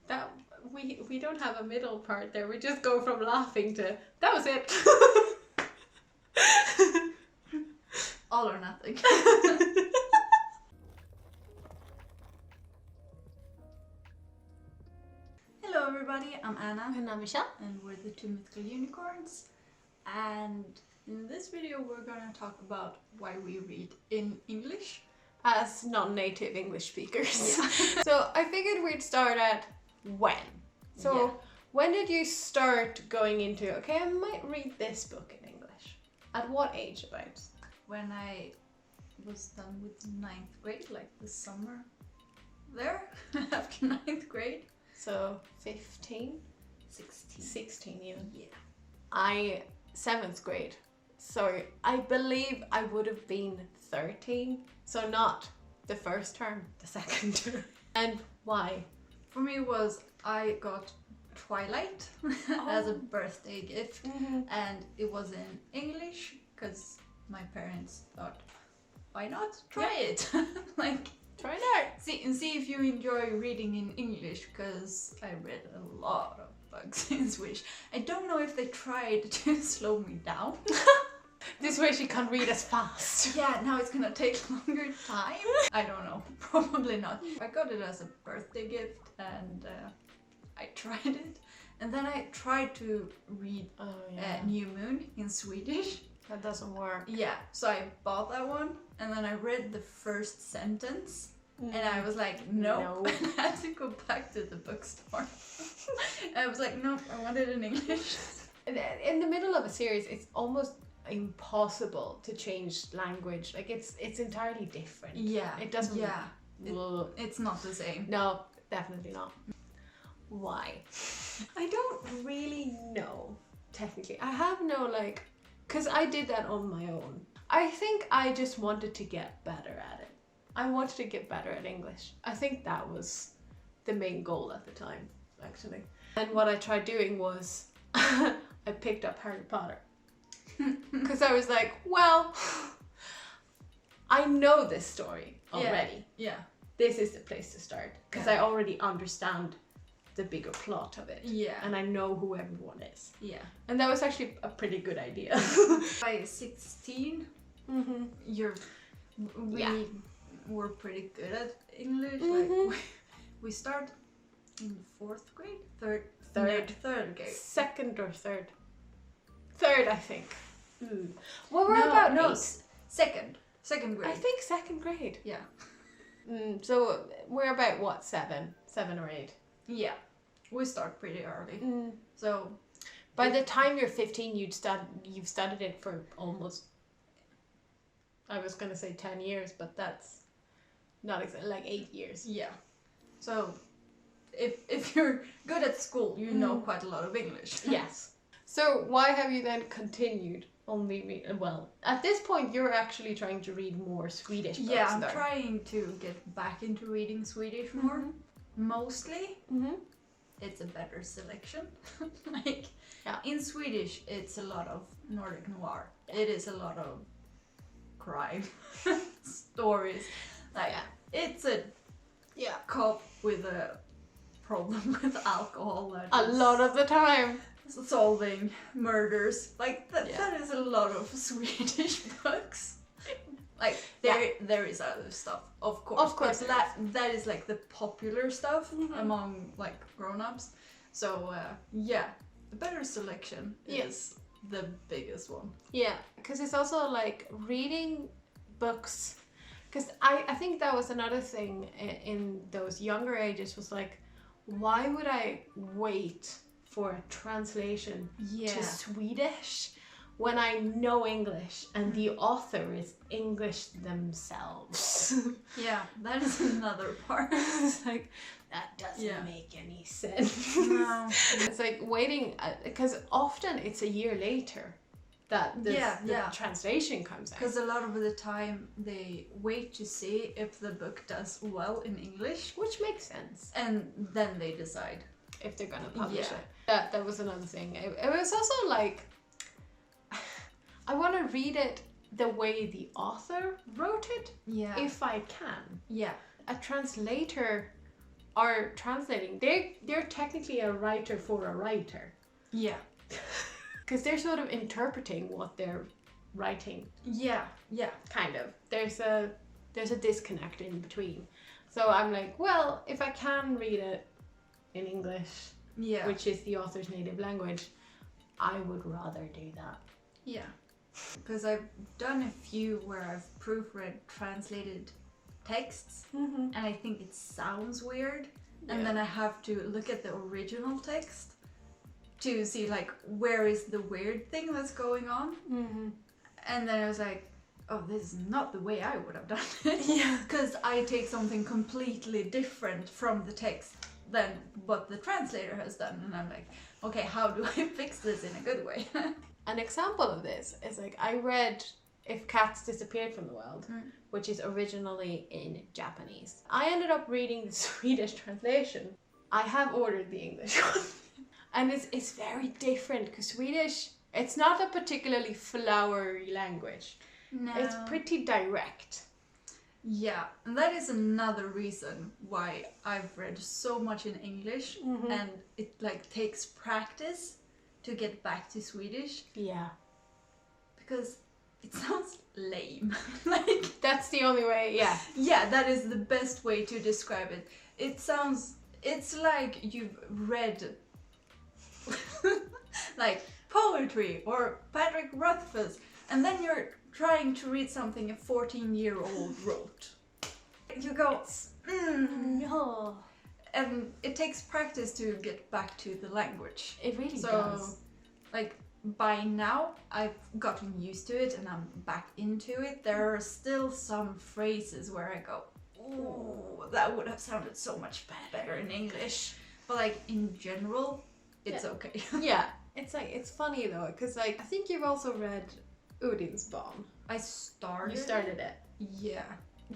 That we don't have a middle part there. We just go from laughing to that was it. All or nothing. Hello everybody, I'm Anna. And I'm Michelle. And we're the two mythical unicorns. And in this video we're gonna talk about why we read in English. As non-native English speakers. Yeah. So I figured we'd start at when. So Yeah. when did you start going into, okay, I might read this book in English? At what age about? When I was done with 9th grade, like the summer there, after 9th grade. So 15? 16. 16 even. Yeah. 7th grade. So I believe I would have been 13. So not the first term, the second term. And why? For me it was, I got Twilight as a birthday gift. Mm-hmm. And it was in English because my parents thought, why not try it? Like, Try it out. see if you enjoy reading in English, because I read a lot of books in Swedish. I don't know if they tried to slow me down. This way she can't read as fast. Yeah, now it's gonna take longer time. I don't know, probably not. I got it as a birthday gift and I tried it. And then I tried to read Oh New Moon in Swedish. That doesn't work. Yeah, so I bought that one and then I read the first sentence and I was like, no. No. I had to go back to the bookstore. I was like, no, I want it in English. In the middle of a series, it's almost impossible to change language. Like it's entirely different. Yeah. It doesn't. Yeah. Ugh. It's not the same. No, definitely not. Why? I don't really know. Technically, I have no because I did that on my own. I think I just wanted to get better at it. I wanted to get better at English. I think that was the main goal at the time, actually. And what I tried doing was I picked up Harry Potter. Because I was like, well, I know this story already. Yeah. This is the place to start. Because Yeah. I already understand the bigger plot of it. Yeah. And I know who everyone is. Yeah. And that was actually a pretty good idea. By 16, Mm-hmm. we Yeah. were pretty good at English. Mhm. Like we start in 4th grade, third grade. Second or third? Third, I think. Well, we're No, about no, 8. second grade. I think second grade. Yeah. So we're about what, 7 or 8. Yeah. We start pretty early. So By the time you're 15, you've studied it for almost, I was gonna say 10 years, but that's not exactly, like 8 years. yeah. So if you're good at school, you know quite a lot of English. Yes. So why have you then continued only well, at this point you're actually trying to read more Swedish books. Yeah, I'm though. trying to get back into reading Swedish more. Mostly, it's a better selection. Like, Yeah. in Swedish, it's a lot of Nordic noir. It is a lot of crime stories. Like, it's a cop with a problem with alcohol. That A is lot of the time. solving murders. Like, that is a lot of Swedish books. Like, there is other stuff, of course. Of course But there that is like the popular stuff among like grown-ups. So the better selection is the biggest one. Yeah, because it's also like reading books, because I think that was another thing in those younger ages was like, why would I wait for a translation to Swedish when I know English and the author is English themselves? Yeah, that is another part. It's like, that doesn't make any sense. No. It's like waiting, because often it's a year later that the translation comes out. Because a lot of the time they wait to see if the book does well in English, Which makes sense and then they decide. if they're gonna publish it. That was another thing. It was also like, I want to read it the way the author wrote it, Yeah. if I can. Yeah. A translator are translating, they're technically a writer for a writer. Yeah. Because they're sort of interpreting what they're writing. Yeah. Kind of. There's a disconnect in between. So I'm like, well, if I can read it in English, which is the author's native language, I would rather do that. Yeah. Because I've done a few where I've proofread translated texts, and I think it sounds weird, and then I have to look at the original text to see like where is the weird thing that's going on, and then I was like, oh, this is not the way I would have done it. Yeah. Because I take something completely different from the text than what the translator has done, and I'm like, okay, how do I fix this in a good way? An example of this is like I read If Cats Disappeared from the World, which is originally in Japanese. I ended up reading the Swedish translation. I have ordered the English one. And it's very different because Swedish, it's not a particularly flowery language. No. It's pretty direct. Yeah, and that is another reason why I've read so much in English, and it like takes practice to get back to Swedish. Yeah. Because it sounds lame. Like, that's the only way, yeah. Yeah, that is the best way to describe it. It's like you've read like poetry or Patrick Rothfuss, and then you're trying to read something a 14-year-old wrote. You go, No. And it takes practice to get back to the language. It really So, does. like, by now, I've gotten used to it and I'm back into it. There are still some phrases where I go, ooh, that would have sounded so much better in English. But, like, in general, it's okay. Yeah. It's like, it's funny though, because like, I think you've also read Odin's Barn. I started. You started it. Yeah.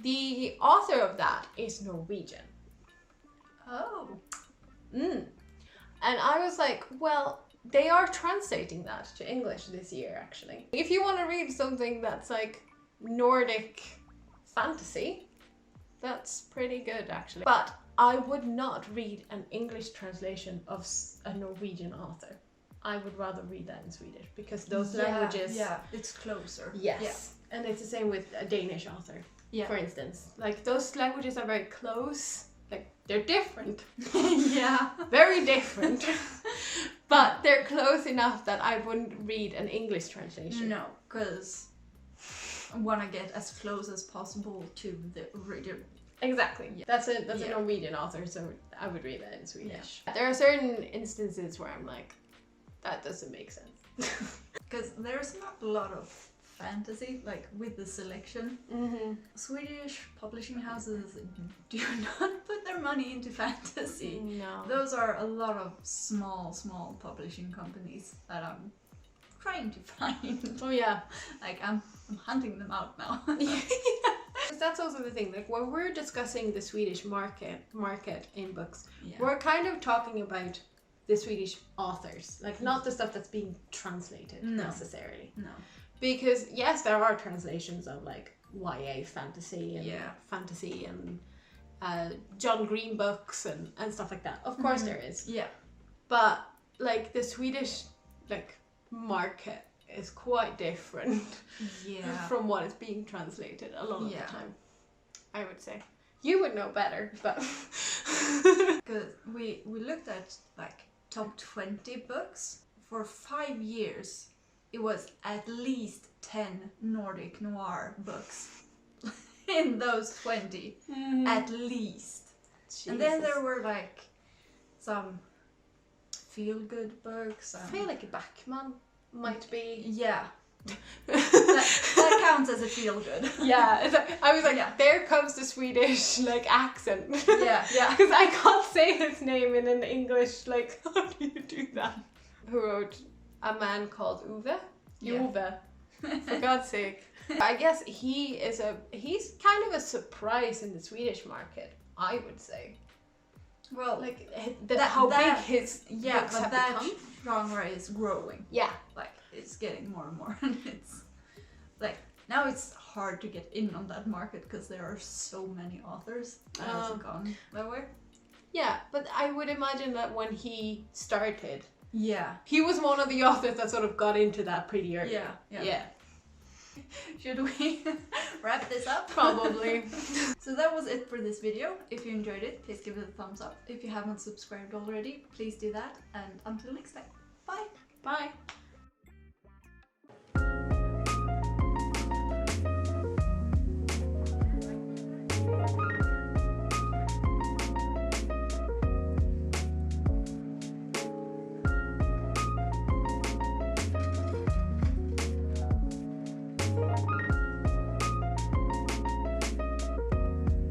The author of that is Norwegian. Oh. And I was like, well, they are translating that to English this year, actually. If you want to read something that's like Nordic fantasy, that's pretty good, actually. But I would not read an English translation of a Norwegian author. I would rather read that in Swedish because those languages... Yeah, it's closer. Yes. Yeah. And it's the same with a Danish author, Yeah. for instance. Like, those languages are very close. Like, they're different. Yeah. Very different. But they're close enough that I wouldn't read an English translation. No, because I want to get as close as possible to the original. Exactly. Yeah. That's a Yeah. Norwegian author, so I would read that in Swedish. Yeah. There are certain instances where I'm like, that doesn't make sense. Because there's not a lot of fantasy, like with the selection. Swedish publishing houses do not put their money into fantasy. No. Those are a lot of small publishing companies that I'm trying to find. Oh yeah. Like I'm hunting them out now. That's also the thing, like when we're discussing the Swedish market in books, Yeah. we're kind of talking about the Swedish authors, like not the stuff that's being translated necessarily. No. Because yes, there are translations of like YA fantasy and fantasy and John Green books and stuff like that. Of course there is. Yeah. But like the Swedish like market is quite different from what is being translated a lot of the time, I would say. You would know better, but because we looked at like top 20 books for 5 years. It was at least 10 Nordic noir books in those 20, at least. Jesus. And then there were like some feel-good books. I feel like Backman might be. Yeah. that counts as a feel-good. Yeah, I was like, Yeah. there comes the Swedish like accent. Yeah. Because I can't say his name in an English, like, how do you do that? Who wrote A Man Called Uwe? Yeah. Uwe. For God's sake. I guess he's kind of a surprise in the Swedish market, I would say. Well, Like, how big his books but have that become. genre is growing. Yeah. Like, it's getting more and more. And it's like, now it's hard to get in on that market because there are so many authors that has gone that way. Yeah, but I would imagine that when he started, Yeah. he was one of the authors that sort of got into that pretty early. Yeah. Should we wrap this up? Probably. So that was it for this video. If you enjoyed it, please give it a thumbs up. If you haven't subscribed already, please do that. And until next time, bye! Bye.